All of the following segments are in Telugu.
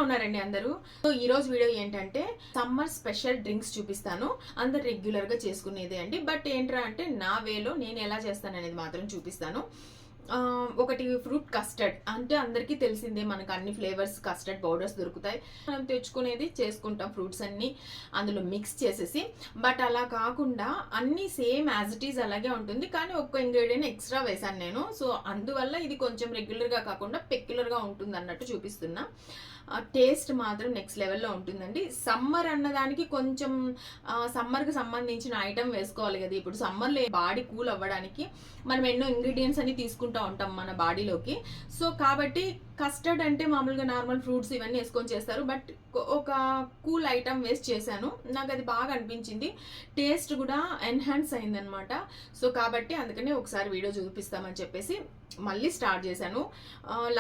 ఉన్నారండి అందరూ? సో ఈ రోజు వీడియో ఏంటంటే సమ్మర్ స్పెషల్ డ్రింక్స్ చూపిస్తాను. అందరు రెగ్యులర్ గా చేసుకునేదే అండి. బట్ ఏంట్రా అంటే నా వేలో నేను ఎలా చేస్తాను అనేది మాత్రం చూపిస్తాను. ఒకటి ఫ్రూట్ కస్టర్డ్ అంటే అందరికీ తెలిసిందే, మనకు అన్ని ఫ్లేవర్స్ కస్టర్డ్ పౌడర్స్ దొరుకుతాయి. మనం తెచ్చుకునేది చేసుకుంటాం ఫ్రూట్స్ అన్ని అందులో మిక్స్ చేసేసి. బట్ అలా కాకుండా అన్ని సేమ్ యాజ్ ఇట్ ఈజ్ అలాగే ఉంటుంది, కానీ ఒక్క ఇంగ్రీడియంట్ ఎక్స్ట్రా వేసాను నేను. సో అందువల్ల ఇది కొంచెం రెగ్యులర్గా కాకుండా పెక్యులర్గా ఉంటుంది అన్నట్టు చూపిస్తున్నా. టేస్ట్ మాత్రం నెక్స్ట్ లెవెల్లో ఉంటుందండి. సమ్మర్ అన్నదానికి కొంచెం సమ్మర్కి సంబంధించిన ఐటమ్ వేసుకోవాలి కదా. ఇప్పుడు సమ్మర్లో బాడీ కూల్ అవ్వడానికి మనం ఎన్నో ఇంగ్రీడియంట్స్ అని తీసుకుంటూ ఉంటాం మన బాడీలోకి. సో కాబట్టి కస్టర్డ్ అంటే మామూలుగా నార్మల్ ఫ్రూట్స్ ఇవన్నీ వేసుకొని చేస్తారు, బట్ ఒక కూల్ ఐటమ్ వేస్ట్ చేశాను. నాకు అది బాగా అనిపించింది, టేస్ట్ కూడా ఎన్హాన్స్ అయిందనమాట. సో కాబట్టి అందుకనే ఒకసారి వీడియో చూపిస్తామని చెప్పేసి మళ్ళీ స్టార్ట్ చేశాను.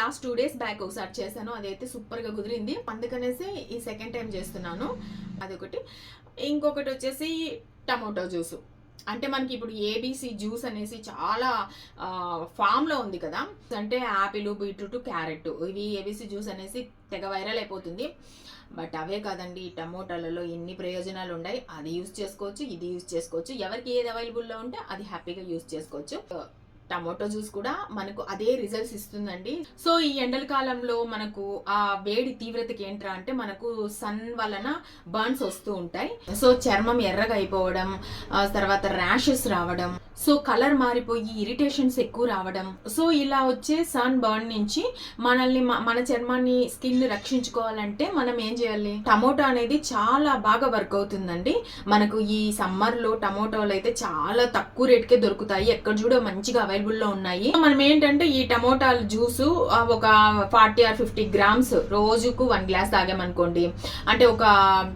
లాస్ట్ 2 days బ్యాక్ ఒకసారి చేశాను, అదైతే సూపర్గా కుదిరింది. అందుకనేసి ఈ సెకండ్ టైం చేస్తున్నాను. అదొకటి. ఇంకొకటి వచ్చేసి టమోటో జ్యూసు. అంటే మనకి ఇప్పుడు ఏబీసీ జ్యూస్ అనేసి చాలా ఫామ్లో ఉంది కదా. అంటే యాపిల్, బీట్రూట్, క్యారెట్, ఇవి ఏబీసీ జ్యూస్ అనేసి తెగ వైరల్ అయిపోతుంది. బట్ అవే కాదండి, టమోటాలలో ఎన్ని ప్రయోజనాలు ఉన్నాయి. అది యూజ్ చేసుకోవచ్చు, ఇది యూజ్ చేసుకోవచ్చు. ఎవరికి ఏది అవైలబుల్లో ఉంటే అది హ్యాపీగా యూజ్ చేసుకోవచ్చు. టమోటో జ్యూస్ కూడా మనకు అదే రిజల్ట్స్ ఇస్తుందండి. సో ఈ ఎండల కాలంలో మనకు ఆ వేడి తీవ్రతకి ఏంట్రా అంటే మనకు సన్ వలన బర్న్స్ వస్తూ ఉంటాయి. సో చర్మం ఎర్రగా అయిపోవడం, తర్వాత ర్యాషెస్ రావడం, సో కలర్ మారిపోయి ఇరిటేషన్స్ ఎక్కువ రావడం. సో ఇలా వచ్చే సన్ బర్న్ నుంచి మనల్ని మన చర్మాన్ని, స్కిన్ రక్షించుకోవాలంటే మనం ఏం చేయాలి? టమోటా అనేది చాలా బాగా వర్క్ అవుతుందండి. మనకు ఈ సమ్మర్లో టమోటాలు అయితే చాలా తక్కువ రేట్కే దొరుకుతాయి. ఎక్కడ చూడ మంచిగా అవైలబుల్లో ఉన్నాయి. మనం ఏంటంటే ఈ టమోటాల జ్యూసు ఒక 40 or 50 grams రోజుకు 1 glass తాగామనుకోండి, అంటే ఒక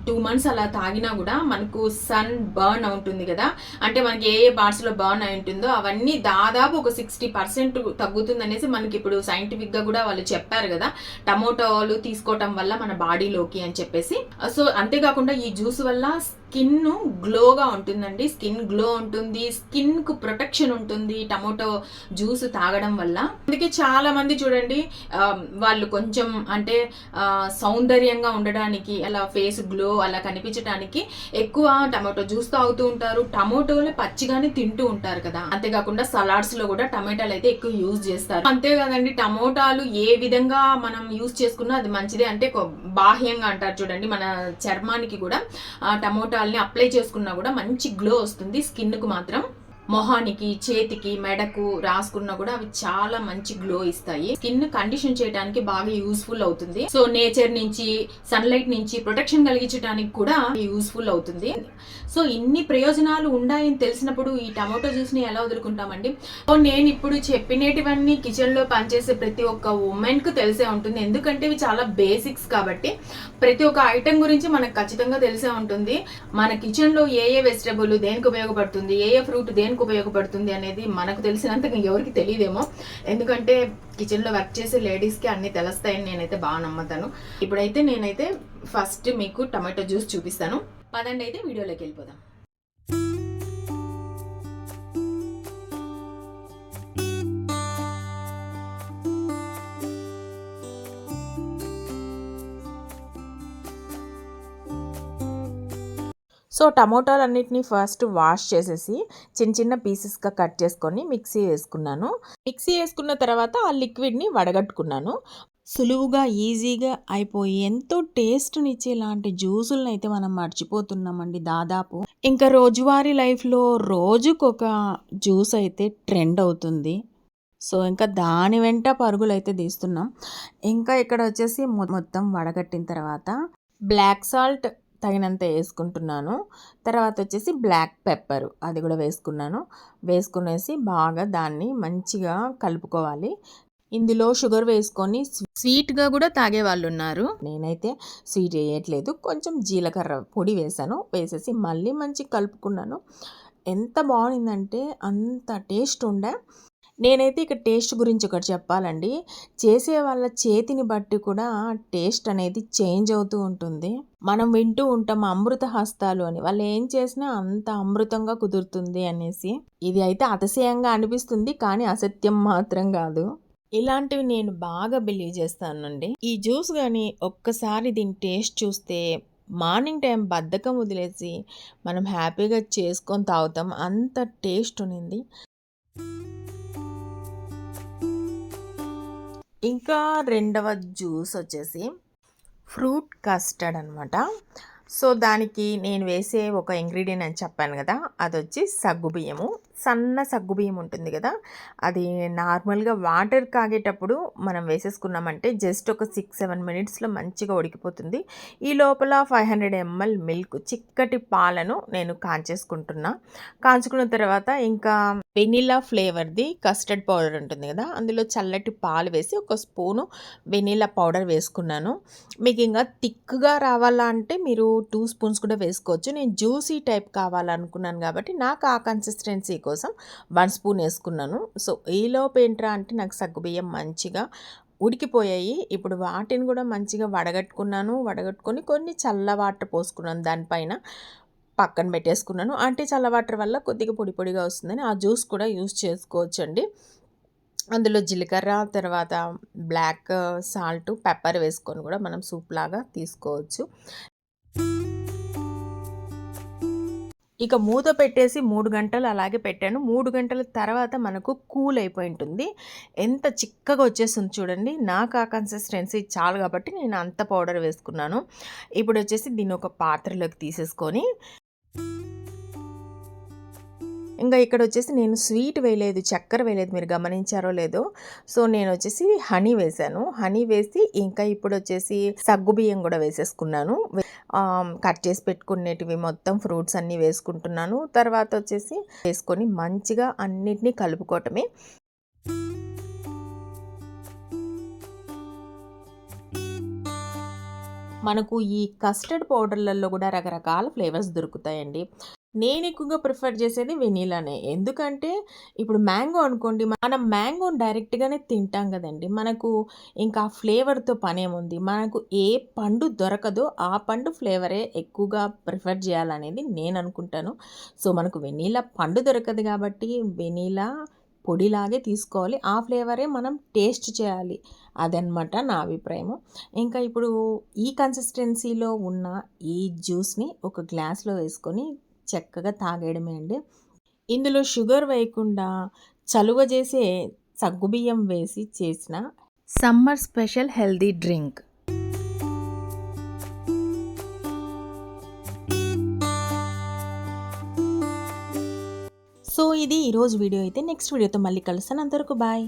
2 months అలా తాగినా కూడా మనకు సన్ బర్న్ అవుతుంది కదా. అంటే మనకి ఏ ఏ పార్ట్స్ లో బర్న్ అయి ఉంటుందో అవన్నీ దాదాపు ఒక 60% తగ్గుతుంది అనేసి మనకి ఇప్పుడు సైంటిఫిక్ గా కూడా వాళ్ళు చెప్పారు కదా, టమోటాలు తీసుకోవటం వల్ల మన బాడీలోకి అని చెప్పేసి. సో అంతేకాకుండా ఈ జ్యూస్ వల్ల స్కిన్ గ్లోగా ఉంటుందండి. స్కిన్ గ్లో ఉంటుంది, స్కిన్ కు ప్రొటెక్షన్ ఉంటుంది టమోటో జ్యూస్ తాగడం వల్ల. అందుకే చాలా మంది చూడండి, వాళ్ళు కొంచెం అంటే సౌందర్యంగా ఉండడానికి, అలా ఫేస్ గ్లో అలా కనిపించడానికి ఎక్కువ టమాటో జ్యూస్ తాగుతూ ఉంటారు. టమోటోలు పచ్చిగానే తింటూ ఉంటారు కదా. అంతేకాకుండా సలాడ్స్ లో కూడా టమాటాలు అయితే ఎక్కువ యూజ్ చేస్తారు. అంతే కదండి, టమోటాలు ఏ విధంగా మనం యూజ్ చేసుకున్నా అది మంచిదే. అంటే బాహ్యంగా అంటారు చూడండి, మన చర్మానికి కూడా టమోటాల్ని అప్లై చేసుకున్నా కూడా మంచి గ్లో వస్తుంది. స్కిన్ కు మాత్రం మొహానికి, చేతికి, మెడకు రాసుకున్నా కూడా అవి చాలా మంచి గ్లో ఇస్తాయి. స్కిన్ కండిషన్ చేయడానికి బాగా యూస్ఫుల్ అవుతుంది. సో నేచర్ నుంచి, సన్లైట్ నుంచి ప్రొటెక్షన్ కలిగించడానికి కూడా యూస్ఫుల్ అవుతుంది. సో ఇన్ని ప్రయోజనాలు ఉన్నాయని తెలిసినప్పుడు ఈ టమాటో జ్యూస్ ని ఎలా వదులుకుంటామండి? సో నేను ఇప్పుడు చెప్పినటివన్నీ కిచెన్ లో పనిచేసే ప్రతి ఒక్క ఉమెన్ కు తెలిసే ఉంటుంది, ఎందుకంటే ఇవి చాలా బేసిక్స్ కాబట్టి. ప్రతి ఒక్క ఐటమ్ గురించి మనకు ఖచ్చితంగా తెలిసే ఉంటుంది. మన కిచెన్ లో ఏ ఏ వెజిటబుల్ దేనికి ఉపయోగపడుతుంది, ఏ ఏ ఫ్రూట్ దేనికి ఉపయోగపడుతుంది అనేది మనకు తెలిసినంతగా ఎవరికి తెలియదేమో. ఎందుకంటే కిచెన్ లో వర్క్ చేసే లేడీస్ కి అన్ని తెలుస్తాయని నేనైతే బాగా నమ్ముతాను. ఇప్పుడైతే నేనైతే ఫస్ట్ మీకు టమాటో జ్యూస్ చూపిస్తాను. పదండి అయితే వీడియోలోకి వెళ్ళిపోదాం. సో టమోటాలన్నిటిని ఫస్ట్ వాష్ చేసేసి చిన్న చిన్న పీసెస్గా కట్ చేసుకొని మిక్సీ వేసుకున్నాను. మిక్సీ వేసుకున్న తర్వాత ఆ లిక్విడ్ని వడగట్టుకున్నాను. సులువుగా, ఈజీగా అయిపోయి ఎంతో టేస్ట్నిచ్చే ఇలాంటి జ్యూసులను అయితే మనం మర్చిపోతున్నామండి దాదాపు. ఇంకా రోజువారీ లైఫ్లో రోజుకొక జ్యూస్ అయితే ట్రెండ్ అవుతుంది. సో ఇంకా దాని వెంట పరుగులు అయితే తీస్తున్నాం. ఇంకా ఇక్కడ వచ్చేసి మొత్తం వడగట్టిన తర్వాత బ్లాక్ సాల్ట్ తగినంత వేసుకుంటున్నాను. తర్వాత వచ్చేసి బ్లాక్ పెప్పర్ అది కూడా వేసుకున్నాను. వేసుకునేసి బాగా దాన్ని మంచిగా కలుపుకోవాలి. ఇందులో షుగర్ వేసుకొని స్వీట్గా కూడా తాగే వాళ్ళు ఉన్నారు. నేనైతే స్వీట్ వేయట్లేదు, కొంచెం జీలకర్ర పొడి వేసాను. వేసేసి మళ్ళీ మంచిగా కలుపుకున్నాను. ఎంత బాగుందంటే అంత టేస్ట్ ఉండే. నేనైతే ఇక టేస్ట్ గురించి ఒకటి చెప్పాలండి. చేసే వాళ్ళ చేతిని బట్టి కూడా టేస్ట్ అనేది చేంజ్ అవుతూ ఉంటుంది. మనం వింటూ ఉంటాం అమృత హస్తాలు అని, వాళ్ళు ఏం చేసినా అంత అమృతంగా కుదురుతుంది అనేసి. ఇది అయితే అతిశయంగా అనిపిస్తుంది, కానీ అసత్యం మాత్రం కాదు. ఇలాంటివి నేను బాగా బిలీవ్ చేస్తానండి. ఈ జ్యూస్ గాని ఒక్కసారి దీని టేస్ట్ చూస్తే మార్నింగ్ టైం బద్ధకం వదిలేసి మనం హ్యాపీగా చేసుకొని తాగుతాం. అంత టేస్ట్ ఉన్నింది. ఇంకా రెండవ జ్యూస్ వచ్చేసి ఫ్రూట్ కస్టర్డ్ అనమాట. సో దానికి నేను వేసే ఒక ఇంగ్రీడియంట్ అని చెప్పాను కదా, అదొచ్చి సగ్గుబియ్యము. సన్న సగ్గుబియ్యం ఉంటుంది కదా, అది నార్మల్గా వాటర్ కాగేటప్పుడు మనం వేసేసుకున్నామంటే జస్ట్ ఒక 6-7 మినిట్స్లో మంచిగా ఉడికిపోతుంది. ఈ లోపల 500 ml మిల్క్, చిక్కటి పాలను నేను కాంచేసుకుంటున్నా. కాంచుకున్న తర్వాత ఇంకా వెనిలా ఫ్లేవర్ది కస్టర్డ్ పౌడర్ ఉంటుంది కదా, అందులో చల్లటి పాలు వేసి ఒక స్పూను వెనిలా పౌడర్ వేసుకున్నాను. మీకు ఇంకా థిక్గా రావాలా అంటే మీరు 2 స్పూన్స్ కూడా వేసుకోవచ్చు. నేను జ్యూసీ టైప్ కావాలనుకున్నాను కాబట్టి నాకు ఆ కన్సిస్టెన్సీ కోసం 1 స్పూన్ వేసుకున్నాను. సో ఈలోపు ఏంట్రా అంటే నాకు సగ్గుబియ్యం మంచిగా ఉడికిపోయాయి. ఇప్పుడు వాటిని కూడా మంచిగా వడగట్టుకున్నాను. వడగట్టుకొని కొన్ని చల్ల వాటర్ పోసుకున్నాను దానిపైన, పక్కన పెట్టేసుకున్నాను. అంటే చల్ల వాటర్ వల్ల కొద్దిగా పొడి పొడిగా వస్తుందని ఆ జ్యూస్ కూడా యూస్ చేసుకోవచ్చండి. అందులో జీలకర్ర, తర్వాత బ్లాక్ సాల్ట్, పెప్పర్ వేసుకొని కూడా మనం సూప్ లాగా తీసుకోవచ్చు. ఇక మూత పెట్టేసి 3 గంటలు అలాగే పెట్టాను. 3 గంటల తర్వాత మనకు కూల్ అయిపోయి ఉంటుంది. ఎంత చిక్కగా వచ్చేస్తుంది చూడండి. నాకు ఆ కన్సిస్టెన్సీ చాలు కాబట్టి నేను అంత పౌడర్ వేసుకున్నాను. ఇప్పుడు వచ్చేసి దీన్ని ఒక పాత్రలోకి తీసేసుకొని, ఇంకా ఇక్కడ వచ్చేసి నేను స్వీట్ వేయలేదు, చక్కెర వేయలేదు, మీరు గమనించారో లేదో. సో నేను వచ్చేసి హనీ వేసాను. హనీ వేసి ఇంకా ఇప్పుడు వచ్చేసి సగ్గుబియ్యం కూడా వేసేసుకున్నాను. కట్ చేసి పెట్టుకునేటివి మొత్తం ఫ్రూట్స్ అన్నీ వేసుకుంటున్నాను. తర్వాత వచ్చేసి వేసుకొని మంచిగా అన్నిటినీ కలుపుకోవటమే. మనకు ఈ కస్టర్డ్ పౌడర్లలో కూడా రకరకాల ఫ్లేవర్స్ దొరుకుతాయండి. నేను ఎక్కువగా ప్రిఫర్ చేసేది వెనీలానే. ఎందుకంటే ఇప్పుడు మ్యాంగో అనుకోండి, మనం మ్యాంగోని డైరెక్ట్‌గానే తింటాం కదండీ. మనకు ఇంకా ఆ ఫ్లేవర్‌తో పనేముంది. మనకు ఏ పండు దొరకదో ఆ పండు ఫ్లేవరే ఎక్కువగా ప్రిఫర్ చేయాలనేది నేను అనుకుంటాను. సో మనకు వెనీలా పండు దొరకదు కాబట్టి వెనీలా పొడిలాగే తీసుకోవాలి. ఆ ఫ్లేవరే మనం టేస్ట్ చేయాలి. అదనమాట నా అభిప్రాయము. ఇంకా ఇప్పుడు ఈ కన్సిస్టెన్సీలో ఉన్న ఈ జ్యూస్‌ని ఒక గ్లాస్‌లో వేసుకొని చక్కగా తాగేయడమే అండి. ఇందులో షుగర్ వేయకుండా చలువ చేసే సగ్గుబియ్యం వేసి చేసిన summer special healthy drink. So ఇది ఈరోజు వీడియో అయితే. నెక్స్ట్ వీడియోతో మళ్ళీ కలుస్తాను. అంతవరకు బాయ్.